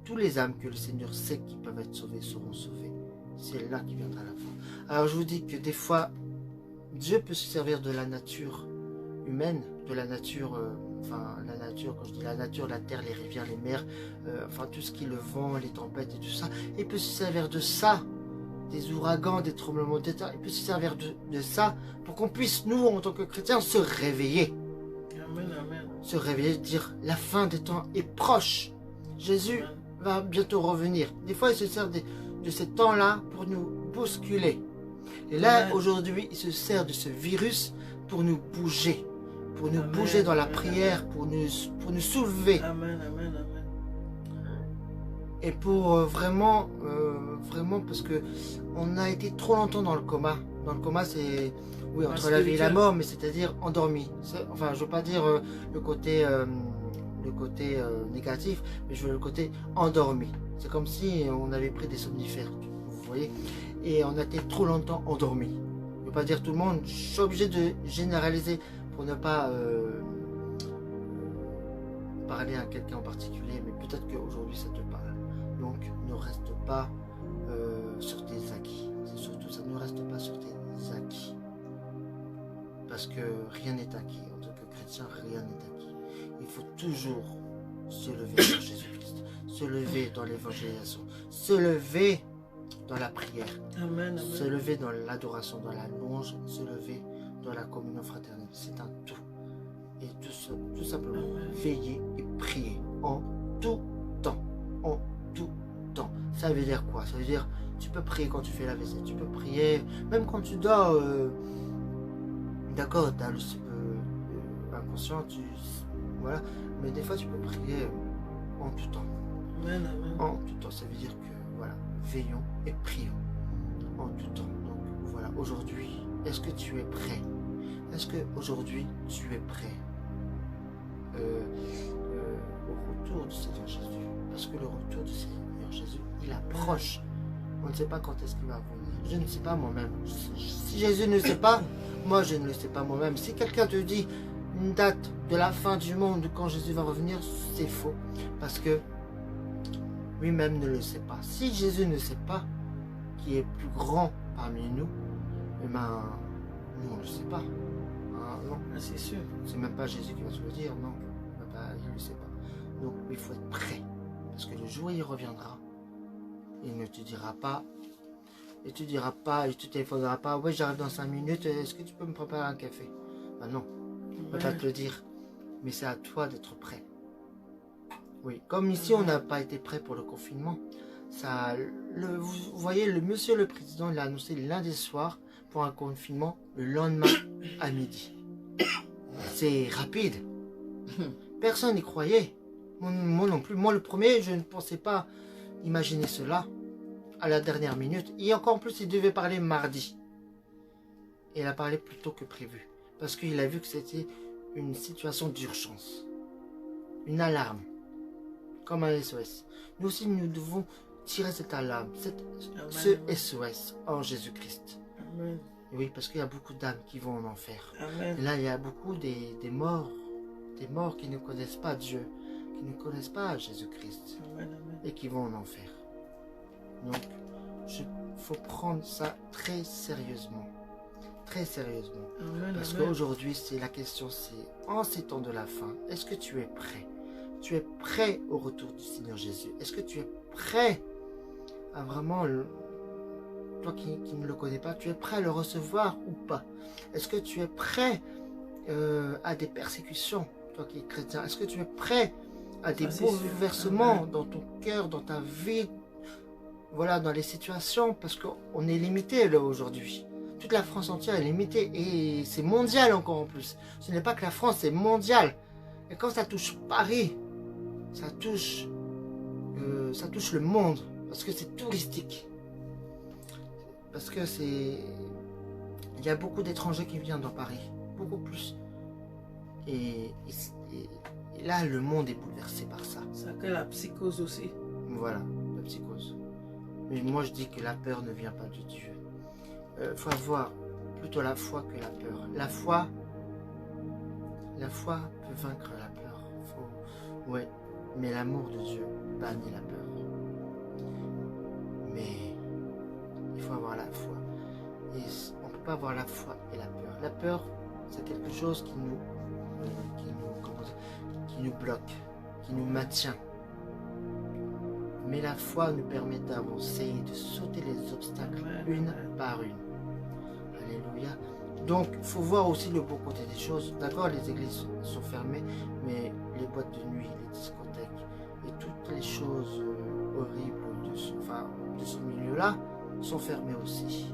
tous les âmes que le Seigneur sait qui peuvent être sauvées seront sauvées. C'est là qu'il viendra la fin. Alors je vous dis que des fois, Dieu peut se servir de la nature humaine, de la nature, la nature, quand je dis la nature, la terre, les rivières, les mers, tout ce qui est le vent, les tempêtes et tout ça, il peut se servir de ça, des ouragans, des tremblements de terre, il peut se servir de ça pour qu'on puisse, nous, en tant que chrétiens, se réveiller. Amen, amen. Se réveiller, dire la fin des temps est proche. Jésus va bientôt revenir. Des fois, il se sert de ces temps-là pour nous bousculer. Et là, aujourd'hui, il se sert de ce virus pour nous bouger. Pour nous bouger dans la prière, pour nous soulever. Amen, amen, amen. Et pour vraiment, parce que on a été trop longtemps dans le coma. Dans le coma, c'est, oui, entre la vie et la mort, mais c'est-à-dire endormi. Enfin, je veux pas dire le côté négatif, mais je veux le côté endormi. C'est comme si on avait pris des somnifères, vous voyez. Et on a été trop longtemps endormi. Je veux pas dire tout le monde, je suis obligé de généraliser pour ne pas parler à quelqu'un en particulier, mais peut-être qu'aujourd'hui ça te parle. Donc ne reste pas sur tes acquis. C'est surtout ça, ne reste pas sur tes acquis. Parce que rien n'est acquis. En tant que chrétien, rien n'est acquis. Il faut toujours se lever vers Jésus-Christ, se lever dans l'évangélisation, se lever dans la prière, amen, amen. Se lever dans l'adoration, dans la louange, se lever dans la communion fraternelle. C'est un tout. Et tout simplement, veiller et prier en tout temps. En tout temps. Ça veut dire quoi? Ça veut dire, tu peux prier quand tu fais la vaisselle, tu peux prier, même quand tu dors, d'accord, tu as le inconscient, voilà, mais des fois tu peux prier en tout temps. Amen, amen. En tout temps, ça veut dire que, voilà, veillons et prions en tout temps. Donc, voilà, aujourd'hui, est-ce que tu es prêt? Est-ce qu'aujourd'hui, tu es prêt au retour du Seigneur Jésus? Parce que le retour du Seigneur Jésus, il approche. On ne sait pas quand est-ce qu'il va venir. Je ne sais pas moi-même. Si Jésus ne sait pas, moi je ne le sais pas moi-même. Si quelqu'un te dit une date de la fin du monde quand Jésus va revenir, c'est faux. Parce que lui-même ne le sait pas. Si Jésus ne sait pas, qui est plus grand parmi nous, eh ben, nous on ne le sait pas. Non, c'est sûr. C'est même pas Jésus qui va se le dire, non. Il ne le sait pas. Donc il faut être prêt. Parce que le jour où il reviendra, il ne te dira pas, et tu diras pas, et tu te téléphoneras pas, ouais j'arrive dans 5 minutes, est-ce que tu peux me préparer un café? Ben non, il ne va pas te le dire. Mais c'est à toi d'être prêt. Oui, comme ici on n'a pas été prêt pour le confinement, ça, vous voyez, le monsieur le président l'a annoncé lundi soir pour un confinement le lendemain à midi. C'est rapide. Personne n'y croyait. Moi non plus. Moi le premier, je ne pensais pas imaginer cela à la dernière minute. Et encore plus, il devait parler mardi. Et il a parlé plus tôt que prévu. Parce qu'il a vu que c'était une situation d'urgence. Une alarme. Comme un SOS. Nous aussi, nous devons tirer cette alarme, ce SOS en Jésus-Christ. Oui, parce qu'il y a beaucoup d'âmes qui vont en enfer. Amen. Et là, il y a beaucoup des morts qui ne connaissent pas Dieu, qui ne connaissent pas Jésus-Christ, et qui vont en enfer. Donc, il faut prendre ça très sérieusement. Très sérieusement. Parce qu'aujourd'hui, c'est la question, c'est en ces temps de la fin, est-ce que tu es prêt? Tu es prêt au retour du Seigneur Jésus? Est-ce que tu es prêt à vraiment, toi qui ne le connais pas, tu es prêt à le recevoir ou pas? Est-ce que tu es prêt à des persécutions, toi qui es chrétien? Est-ce que tu es prêt à des bouleversements dans ton cœur, dans ta vie, voilà, dans les situations? Parce qu'on est limité là aujourd'hui. Toute la France entière est limitée et c'est mondial encore en plus. Ce n'est pas que la France, c'est mondial. Et quand ça touche Paris, ça touche le monde, parce que c'est touristique. Parce que il y a beaucoup d'étrangers qui viennent dans Paris, beaucoup plus. Et là, le monde est bouleversé par ça. Ça crée la psychose aussi. Voilà, la psychose. Mais moi, je dis que la peur ne vient pas de Dieu. Faut avoir plutôt la foi que la peur. La foi peut vaincre la peur. Ouais, mais l'amour de Dieu bannit la peur. Mais il faut avoir la foi. Et on ne peut pas avoir la foi et la peur. La peur, c'est quelque chose qui nous bloque, qui nous maintient. Mais la foi nous permet d'avancer et de sauter les obstacles une par une. Alléluia. Donc, il faut voir aussi le beau côté des choses. D'accord, les églises sont fermées, mais les boîtes de nuit, les discothèques et toutes les choses horribles de ce milieu-là, là sont fermés aussi.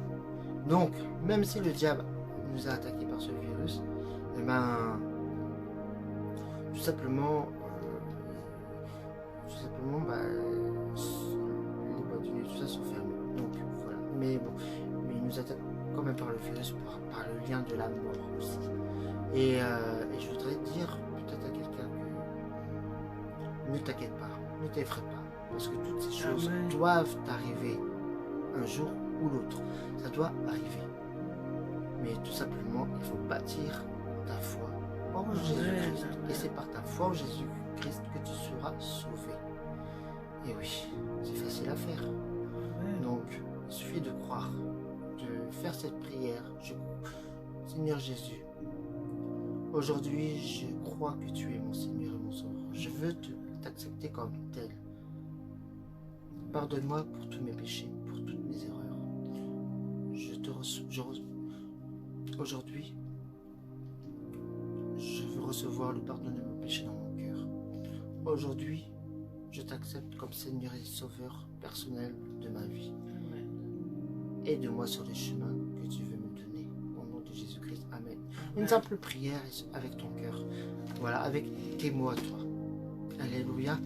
Donc, même si le diable nous a attaqués par ce virus, eh ben, tout simplement, bah, les boîtes de nuit, tout ça sont fermées. Donc, voilà. Mais bon, il nous attaque quand même par le virus, par le lien de la mort aussi. Et je voudrais dire peut-être à quelqu'un que ne t'inquiète pas, ne t'effraie pas, parce que toutes ces choses doivent arriver un jour ou l'autre. Ça doit arriver. Mais tout simplement, il faut bâtir ta foi en Jésus-Christ. Et c'est par ta foi en Jésus-Christ que tu seras sauvé. Et oui, c'est facile à faire. Donc, il suffit de croire, de faire cette prière. Seigneur Jésus, aujourd'hui, je crois que tu es mon Seigneur et mon Sauveur. Je veux t'accepter comme tel. Pardonne-moi pour tous mes péchés, pour toutes mes erreurs. Aujourd'hui, je veux recevoir le pardon de mes péchés dans mon cœur. Aujourd'hui, je t'accepte comme Seigneur et Sauveur personnel de ma vie. Aide-moi sur les chemins que tu veux me donner. Au nom de Jésus-Christ, Amen. Une simple prière avec ton cœur. Voilà, avec tes mots à toi. Alléluia.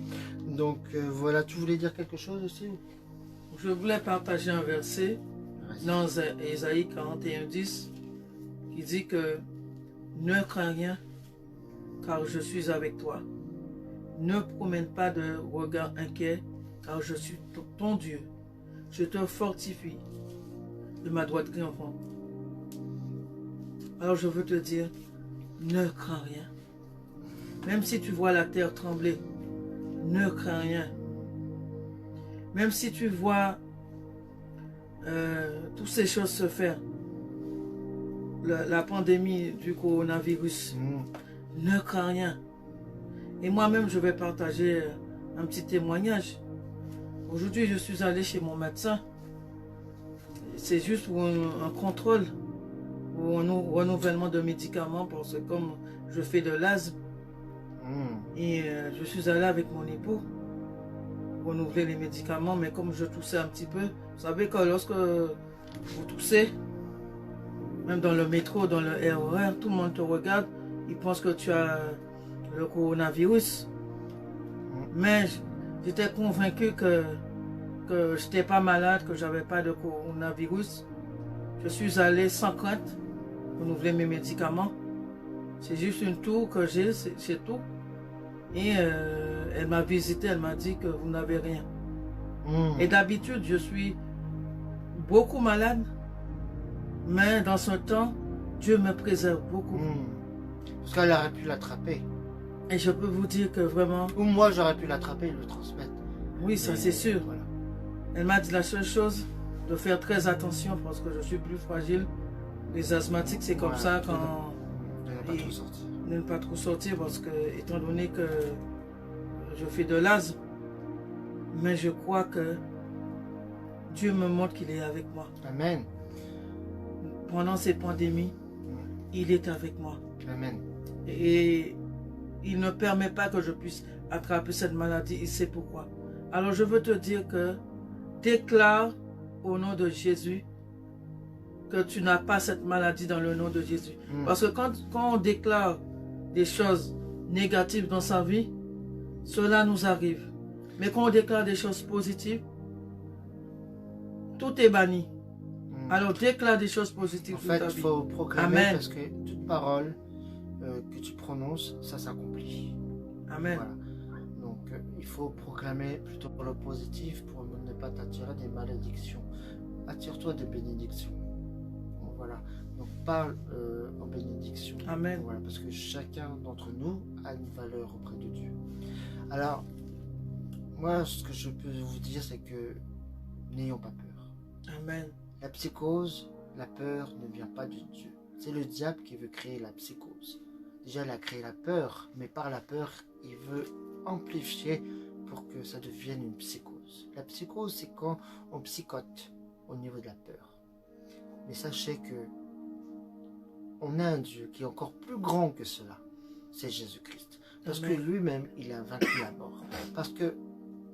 Donc voilà, tu voulais dire quelque chose aussi? Je voulais partager un verset dans Ésaïe 41:10 qui dit que ne crains rien car je suis avec toi. Ne promène pas de regard inquiet car je suis ton Dieu. Je te fortifie de ma droite triomphante. Alors je veux te dire, ne crains rien. Même si tu vois la terre trembler, ne crains rien. Même si tu vois toutes ces choses se faire, la pandémie du coronavirus, ne crains rien. Et moi-même, je vais partager un petit témoignage. Aujourd'hui, je suis allé chez mon médecin. C'est juste pour un contrôle ou un renouvellement de médicaments parce que comme je fais de l'asthme, et je suis allé avec mon époux renouveler les médicaments, mais comme je toussais un petit peu, vous savez que lorsque vous toussez, même dans le métro, dans le RER, tout le monde te regarde, ils pensent que tu as le coronavirus. Mais j'étais convaincu que je n'étais pas malade, que j'avais pas de coronavirus. Je suis allé sans crainte renouveler mes médicaments. C'est juste une toux que j'ai, c'est tout. Et elle m'a visité, elle m'a dit que vous n'avez rien. Et d'habitude, je suis beaucoup malade. Mais dans ce temps, Dieu me préserve beaucoup. Parce qu'elle aurait pu l'attraper. Et je peux vous dire que vraiment... Ou moi, j'aurais pu l'attraper et le transmettre. Oui, ça c'est sûr. Voilà. Elle m'a dit la seule chose, de faire très attention parce que je suis plus fragile. Les asthmatiques, c'est comme ça quand... De ne pas trop sortir parce que, étant donné que je fais de l'asthme, mais je crois que Dieu me montre qu'il est avec moi. Amen. Pendant ces pandémies, il est avec moi. Amen. Et il ne permet pas que je puisse attraper cette maladie, il sait pourquoi. Alors je veux te dire que déclare au nom de Jésus que tu n'as pas cette maladie dans le nom de Jésus. Parce que quand on déclare des choses négatives dans sa vie, cela nous arrive. Mais quand on déclare des choses positives, tout est banni. Alors déclare des choses positives. En fait, il faut proclamer parce que toute parole que tu prononces, ça s'accomplit. Amen. Voilà. Donc il faut proclamer plutôt le positif pour ne pas t'attirer des malédictions. Attire-toi des bénédictions. Voilà. Donc parle en bénédiction. Amen. Voilà, parce que chacun d'entre nous a une valeur auprès de Dieu. Alors, moi, ce que je peux vous dire, c'est que n'ayons pas peur. Amen. La psychose, la peur ne vient pas de Dieu. C'est le diable qui veut créer la psychose. Déjà, il a créé la peur, mais par la peur, il veut amplifier pour que ça devienne une psychose. La psychose, c'est quand on psychote au niveau de la peur. Mais sachez que on a un Dieu qui est encore plus grand que cela. C'est Jésus-Christ. Parce que lui-même, il a vaincu la mort. Parce que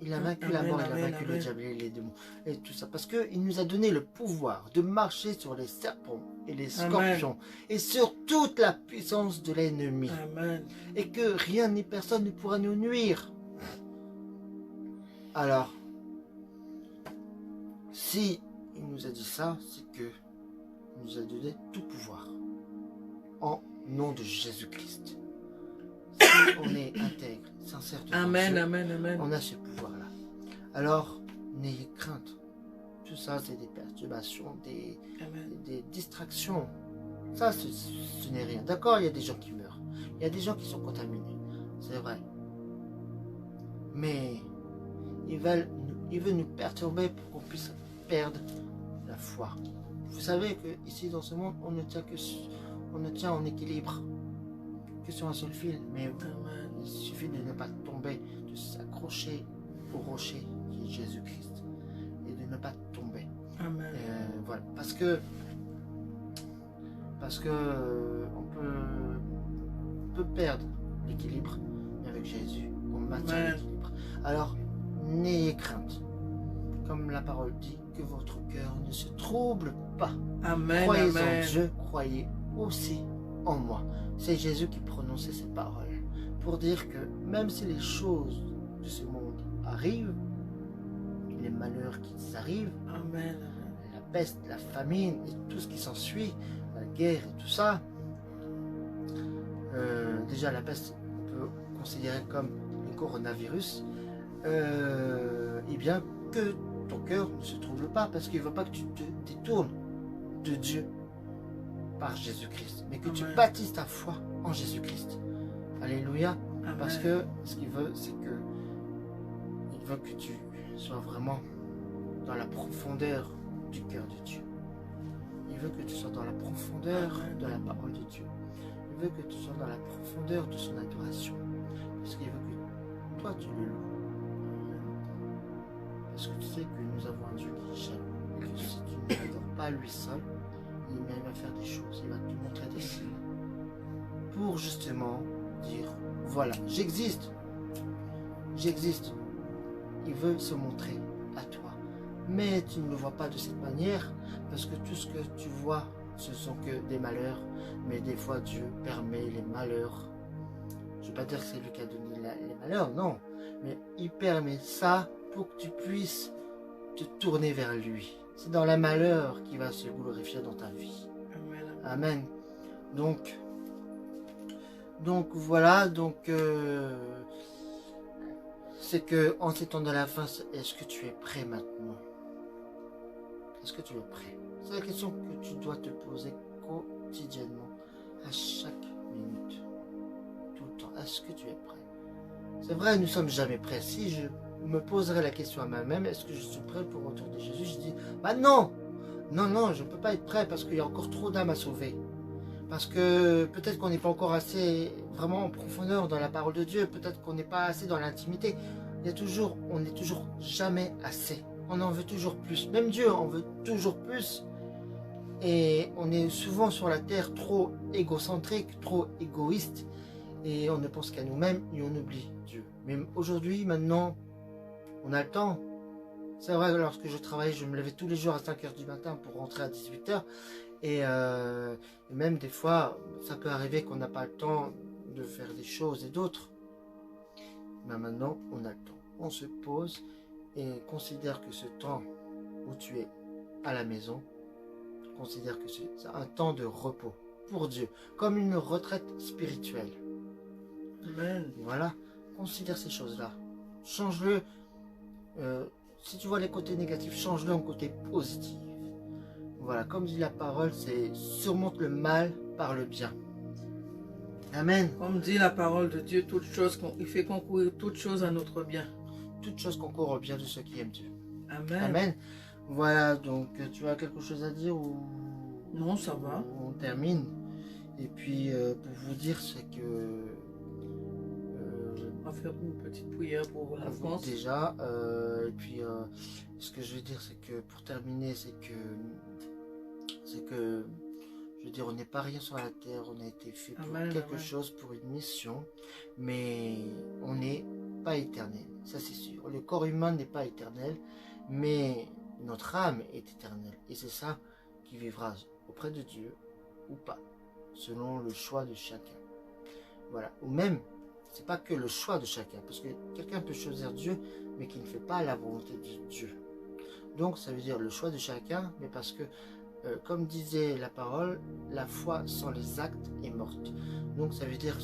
Il a vaincu la mort, il a vaincu le diable et les démons. Et tout ça. Parce qu'il nous a donné le pouvoir de marcher sur les serpents et les scorpions. Et sur toute la puissance de l'ennemi. Et que rien ni personne ne pourra nous nuire. Alors, si il nous a dit ça, c'est que il nous a donné tout pouvoir. En nom de Jésus-Christ. Si on est intègre, sincère devant Dieu, on a ce pouvoir-là. Alors, n'ayez crainte. Tout ça, c'est des perturbations, des distractions. Ça, ce n'est rien. D'accord, il y a des gens qui meurent. Il y a des gens qui sont contaminés. C'est vrai. Mais il veut nous perturber pour qu'on puisse perdre la foi. Vous savez que ici dans ce monde, on ne tient en équilibre que sur un seul fil, mais il suffit de ne pas tomber, de s'accrocher au rocher qui est Jésus-Christ et de ne pas tomber. Voilà, parce que on peut perdre l'équilibre, mais avec Jésus, on maintient l'équilibre. Alors, n'ayez crainte. Comme la parole dit, que votre cœur ne se trouble pas. Croyez en Dieu, croyez aussi en moi. C'est Jésus qui prononçait ces paroles pour dire que même si les choses de ce monde arrivent, les malheurs qui arrivent, la peste, la famine et tout ce qui s'ensuit, la guerre et tout ça, déjà la peste on peut considérer comme le coronavirus, et bien que ton cœur ne se trouble pas, parce qu'il ne veut pas que tu te détournes de Dieu par Jésus-Christ, mais que tu baptises ta foi en Jésus-Christ. Alléluia. Parce que ce qu'il veut, c'est que il veut que tu sois vraiment dans la profondeur du cœur de Dieu. Il veut que tu sois dans la profondeur de la parole de Dieu. Il veut que tu sois dans la profondeur de son adoration. Parce qu'il veut que toi tu le loues. Parce que tu sais que nous avons un Dieu qui t'aime. Et que si tu ne l'adores pas lui seul, il va faire des choses, il va te montrer des signes. Pour justement dire, voilà, j'existe. J'existe. Il veut se montrer à toi. Mais tu ne le vois pas de cette manière, parce que tout ce que tu vois, ce sont que des malheurs. Mais des fois, Dieu permet les malheurs. Je ne veux pas dire que c'est lui qui a donné les malheurs, non. Mais il permet ça pour que tu puisses te tourner vers lui. C'est dans le malheur qu'il va se glorifier dans ta vie. Amen. Donc voilà, c'est que en ces temps de la fin, est-ce que tu es prêt maintenant? Est-ce que tu es prêt? C'est la question que tu dois te poser quotidiennement, à chaque minute, tout le temps. Est-ce que tu es prêt? C'est vrai, nous ne sommes jamais prêts. Si je me poserais la question à moi-même, est-ce que je suis prêt pour le retour de Jésus? Je dis, bah non, je ne peux pas être prêt parce qu'il y a encore trop d'âmes à sauver. Parce que peut-être qu'on n'est pas encore assez vraiment en profondeur dans la parole de Dieu, peut-être qu'on n'est pas assez dans l'intimité. On n'est toujours jamais assez. On en veut toujours plus. Même Dieu en veut toujours plus. Et on est souvent sur la terre trop égocentrique, trop égoïste. Et on ne pense qu'à nous-mêmes et on oublie Dieu. Mais aujourd'hui, maintenant, on a le temps. C'est vrai, lorsque je travaillais, je me levais tous les jours à 5 h du matin pour rentrer à 18 h. Et même des fois, ça peut arriver qu'on n'a pas le temps de faire des choses et d'autres. Mais maintenant, on a le temps. On se pose et considère que ce temps où tu es à la maison, considère que c'est un temps de repos pour Dieu, comme une retraite spirituelle. Amen. Voilà, considère ces choses-là. Change-le. Si tu vois les côtés négatifs, change-le en côté positif. Voilà, comme dit la parole, c'est surmonte le mal par le bien. Amen. Comme dit la parole de Dieu, il fait concourir toutes choses à notre bien. Toutes choses concourent au bien de ceux qui aiment Dieu. Amen. Amen. Voilà, donc tu as quelque chose à dire ou... Non, ça va. On termine. Et puis, pour vous dire, c'est que... on va faire une petite prière pour la France. Déjà, et puis, ce que je veux dire, c'est que, pour terminer, c'est que, je veux dire, on n'est pas rien sur la terre, on a été fait pour quelque chose, pour une mission, mais on est pas éternel, ça c'est sûr. Le corps humain n'est pas éternel, mais notre âme est éternelle. Et c'est ça qui vivra auprès de Dieu ou pas, selon le choix de chacun. Voilà. Ou même, c'est pas que le choix de chacun, parce que quelqu'un peut choisir Dieu, mais qui ne fait pas la volonté de Dieu. Donc ça veut dire le choix de chacun, mais parce que, comme disait la parole, la foi sans les actes est morte. Donc ça veut dire,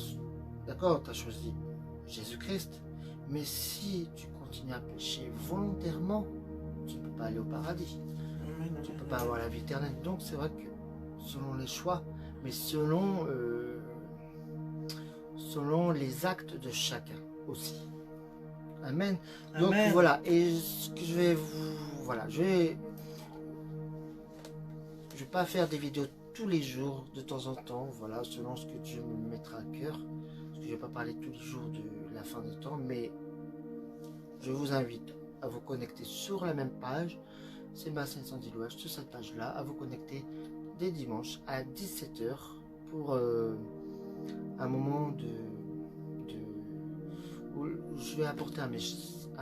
d'accord, tu as choisi Jésus-Christ, mais si tu continues à pécher volontairement, tu ne peux pas aller au paradis. Tu ne peux pas avoir la vie éternelle. Donc c'est vrai que selon les choix, mais selon les actes de chacun aussi. Amen. Donc Amen. Voilà, et ce que je vais vous... Voilà, je vais pas faire des vidéos tous les jours, de temps en temps, voilà, selon ce que Dieu me mettra à cœur. Parce que je ne vais pas parler tous les jours de la fin des temps, mais je vous invite à vous connecter sur la même page, Sébastien Incendie Louage, sur cette page-là, à vous connecter dès dimanche à 17 h pour un moment où je vais apporter un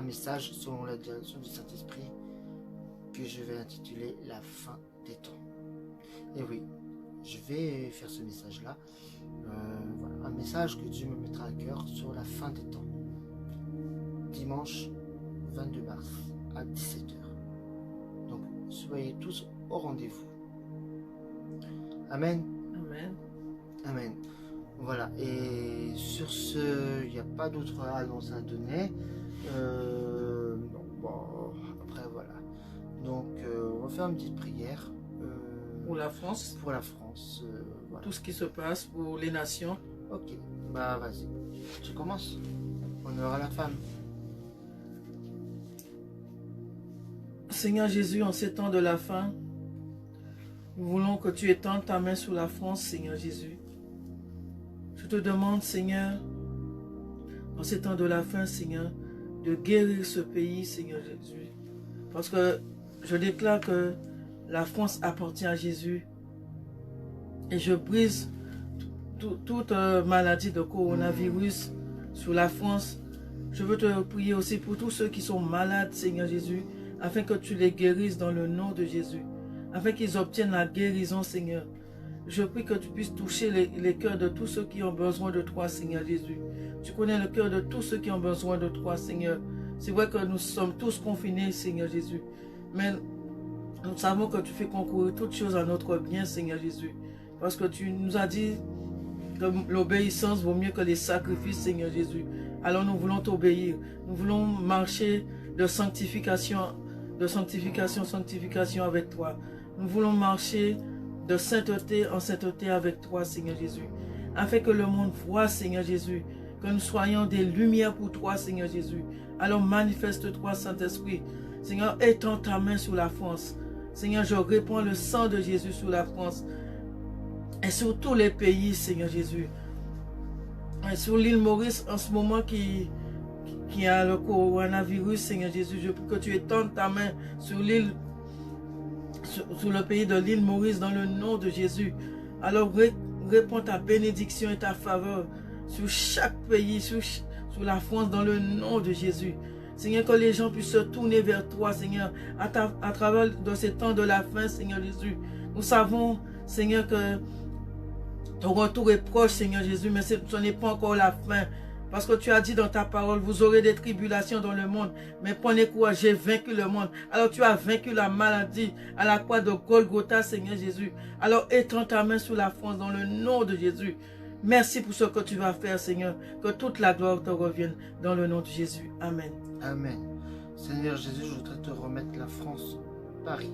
message selon la direction du Saint-Esprit que je vais intituler La fin des temps. Et oui, je vais faire ce message-là, voilà, un message que Dieu me mettra à cœur sur la fin des temps. Dimanche 22 mars à 17 h. Donc, soyez tous au rendez-vous. Amen. Amen. Amen. Voilà, et sur ce, il n'y a pas d'autre annonce à donner. Bon, après, voilà. Donc, on va faire une petite prière. Pour la France. Pour la France. Voilà. Tout ce qui se passe pour les nations. Ok, bah vas-y. Tu commences. Honneur à la femme. Seigneur Jésus, en ces temps de la fin, nous voulons que tu étendes ta main sur la France, Seigneur Jésus. Je te demande, Seigneur, en ces temps de la fin, Seigneur, de guérir ce pays, Seigneur Jésus. Parce que je déclare que la France appartient à Jésus. Et je brise toute maladie de coronavirus sur la France. Je veux te prier aussi pour tous ceux qui sont malades, Seigneur Jésus, afin que tu les guérisses dans le nom de Jésus, afin qu'ils obtiennent la guérison, Seigneur. Je prie que tu puisses toucher les cœurs de tous ceux qui ont besoin de toi, Seigneur Jésus. Tu connais le cœur de tous ceux qui ont besoin de toi, Seigneur. C'est vrai que nous sommes tous confinés, Seigneur Jésus. Mais nous savons que tu fais concourir toutes choses à notre bien, Seigneur Jésus. Parce que tu nous as dit que l'obéissance vaut mieux que les sacrifices, Seigneur Jésus. Alors nous voulons t'obéir. Nous voulons marcher de sanctification avec toi. Nous voulons marcher de sainteté en sainteté avec toi, Seigneur Jésus. Afin que le monde voit, Seigneur Jésus, que nous soyons des lumières pour toi, Seigneur Jésus. Alors manifeste-toi, Saint-Esprit. Seigneur, étends ta main sur la France. Seigneur, je répands le sang de Jésus sur la France et sur tous les pays, Seigneur Jésus. Et sur l'île Maurice, en ce moment qui a le coronavirus, Seigneur Jésus, je prie que tu étendes ta main sur l'île, sur le pays de l'île Maurice, dans le nom de Jésus. Alors réponds ta bénédiction et ta faveur sur chaque pays, sur la France, dans le nom de Jésus. Seigneur, que les gens puissent se tourner vers toi, Seigneur, à travers de ces temps de la fin, Seigneur Jésus. Nous savons, Seigneur, que ton retour est proche, Seigneur Jésus, mais ce n'est pas encore la fin. Parce que tu as dit dans ta parole, vous aurez des tribulations dans le monde, mais prenez courage, j'ai vaincu le monde. Alors tu as vaincu la maladie à la croix de Golgotha, Seigneur Jésus. Alors étends ta main sur la France dans le nom de Jésus. Merci pour ce que tu vas faire, Seigneur. Que toute la gloire te revienne dans le nom de Jésus. Amen. Amen. Seigneur Jésus, je voudrais te remettre la France, Paris,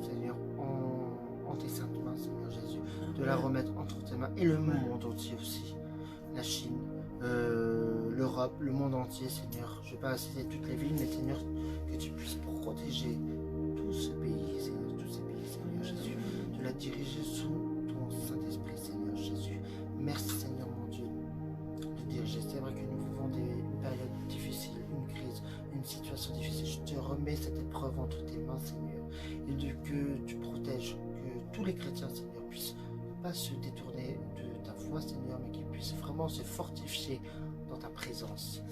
Seigneur, en tes saintes mains, Seigneur Jésus. De la remettre entre tes mains et le monde entier aussi. La Chine, l'Europe, le monde entier, Seigneur. Je ne vais pas citer toutes les villes, mais Seigneur, que tu puisses protéger tout ce pays, Seigneur, tous ces pays, Seigneur Jésus. De la diriger sous ton Saint-Esprit, Seigneur Jésus. Merci, Seigneur, mon Dieu, de diriger. C'est vrai que nous vivons une période difficile, une crise, une situation difficile. Je te remets cette épreuve entre tes mains, Seigneur, et que tu protèges, que tous les chrétiens, Seigneur, puissent ne pas se détourner de ta foi, Seigneur, mais qu'ils puissent vraiment se fortifier dans ta présence.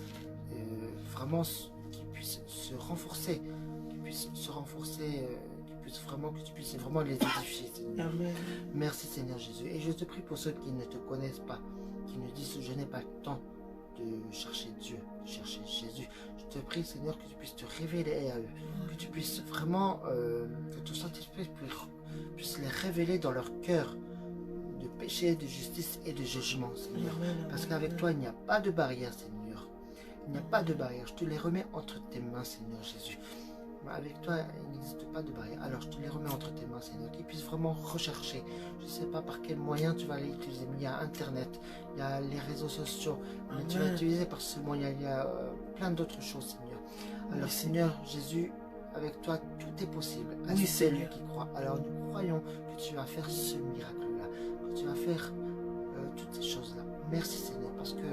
vraiment qu'ils puissent se renforcer, vraiment que tu puisses vraiment les édifier, Seigneur. Amen. Merci Seigneur Jésus. Et je te prie pour ceux qui ne te connaissent pas, qui nous disent je n'ai pas le temps de chercher Dieu, de chercher Jésus. Je te prie Seigneur que tu puisses te révéler à eux, que tu puisses vraiment, que ton Saint-Esprit puisse les révéler dans leur cœur de péché, de justice et de jugement, Seigneur. Parce qu'avec toi il n'y a pas de barrière, Seigneur. Il n'y a pas de barrière. Je te les remets entre tes mains, Seigneur Jésus. Avec toi, il n'existe pas de barrière. Alors, je te les remets entre tes mains, Seigneur, qu'ils puissent vraiment rechercher. Je ne sais pas par quel moyen tu vas les utiliser, mais il y a Internet, il y a les réseaux sociaux, mais tu vas utiliser par ce moyen. Il y a plein d'autres choses, Seigneur. Alors, Seigneur Jésus, avec toi, tout est possible. Oui, Seigneur. Qui croit. Alors, nous croyons que tu vas faire ce miracle-là, que tu vas faire toutes ces choses-là. Merci, Seigneur, parce que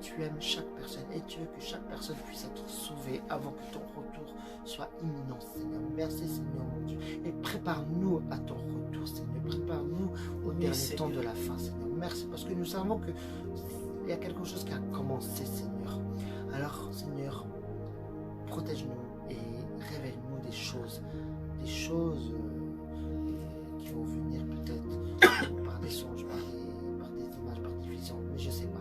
tu aimes chaque personne et tu veux que chaque personne puisse être sauvée avant que ton retour soit imminent, Seigneur. Merci, Seigneur, mon Dieu. Et prépare-nous à ton retour, Seigneur. Prépare-nous au dernier temps de la fin, Seigneur. Merci, parce que nous savons qu'il y a quelque chose qui a commencé, Seigneur. Alors, Seigneur, protège-nous et révèle-nous des choses qui vont venir peut-être par des songes, par des images, par des visions, mais je ne sais pas.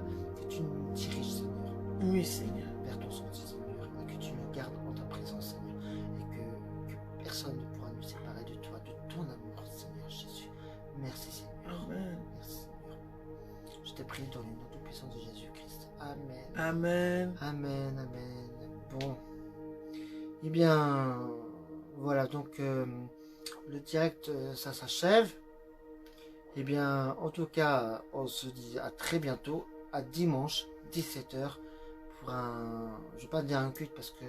Tu nous diriges, Seigneur. Oui, Seigneur. Vers ton sentier, Seigneur. Et que tu nous gardes en ta présence, Seigneur. Et que personne ne pourra nous séparer de toi, de ton amour, Seigneur Jésus. Merci, Seigneur. Amen. Merci, Seigneur. Je te prie dans le nom tout puissant de Jésus-Christ. Amen. Amen. Amen, amen. Bon. Eh bien, voilà, donc le direct, ça s'achève. Eh bien, en tout cas, on se dit à très bientôt. À dimanche 17h pour je vais pas dire un culte parce que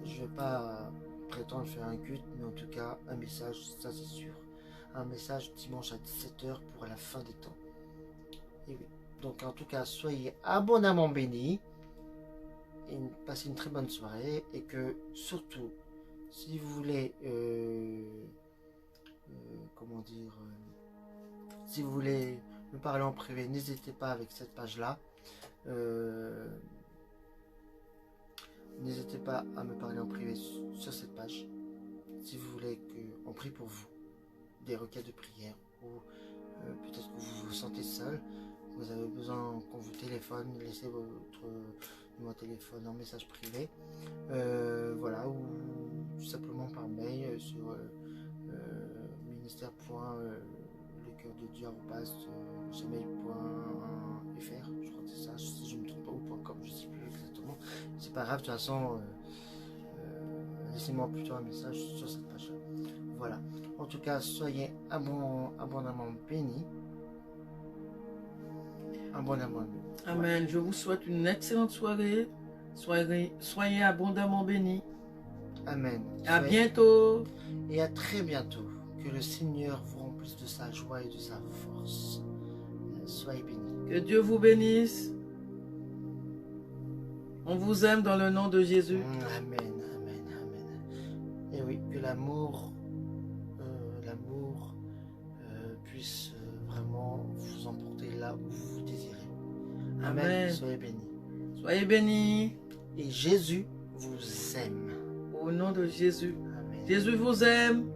je vais pas prétendre faire un culte, mais en tout cas un message, ça c'est sûr, un message dimanche à 17h pour la fin des temps. Et oui, donc en tout cas soyez abondamment bénis et passez une très bonne soirée, et que surtout si vous voulez comment dire, si vous voulez me parler en privé, n'hésitez pas avec cette page-là. N'hésitez pas à me parler en privé sur cette page. Si vous voulez qu'on prie pour vous, des requêtes de prière, ou peut-être que vous vous sentez seul, vous avez besoin qu'on vous téléphone, laissez votre numéro de téléphone en message privé. Voilà, ou tout simplement par mail sur ministère.lecoeurdedieu@gmail.fr, je crois que c'est ça, si je ne me trompe pas, ou .com, je ne sais plus exactement. C'est pas grave, de toute façon, laissez-moi plutôt un message sur cette page. Voilà. En tout cas, soyez abondamment bénis. Abondamment bénis. Amen. Je vous souhaite une excellente soirée. Soyez abondamment bénis. Amen. À bientôt. Et à très bientôt. Que le Seigneur vous remplisse de sa joie et de sa force. Soyez bénis. Que Dieu vous bénisse. On vous aime dans le nom de Jésus. Amen, amen, amen. Et oui, que l'amour puisse vraiment vous emporter là où vous désirez. Amen. Amen. Soyez bénis. Soyez bénis. Et Jésus vous aime. Au nom de Jésus. Amen. Jésus vous aime.